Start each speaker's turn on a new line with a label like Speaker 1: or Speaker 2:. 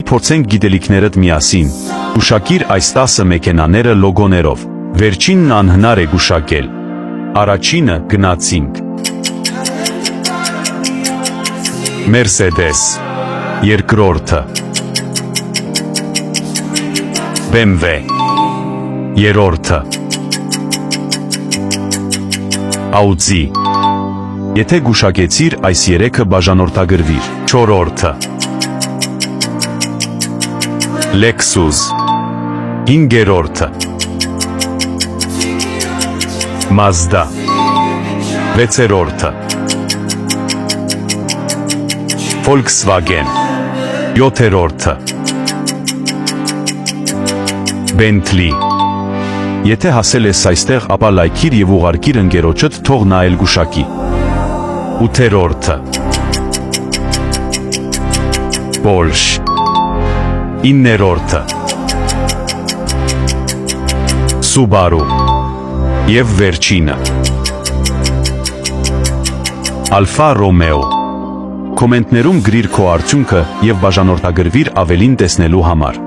Speaker 1: Փորձենք գիտելիքներդ միասին։ Գուշակիր այս 10 մեքենաները լոգոներով։ Վերջինն անհնար է գուշակել։ Առաջինը գնացինք։ Mercedes։ Երկրորդը BMW։ Երրորդը Audi։ Եթե գուշակեցիր, այս 3-ը բաժանորդագրվիր։ Չորրորդը Lexus։ Հինգերորդը Mazda։ Վեցերորդը Volkswagen։ Յոթերորդը Bentley։ Եթե հասել ես այստեղ, ապա լայքիր և ուղարկիր ընկերոջդ, թող նա էլ գուշակի։ Ութերորդը Porsche։ Իններորդը Subaru։ Եվ վերջինը Alfa Romeo։ Կոմենտներում գրիր քո արդյունքը և բաժանորդագրվիր ավելին տեսնելու համար։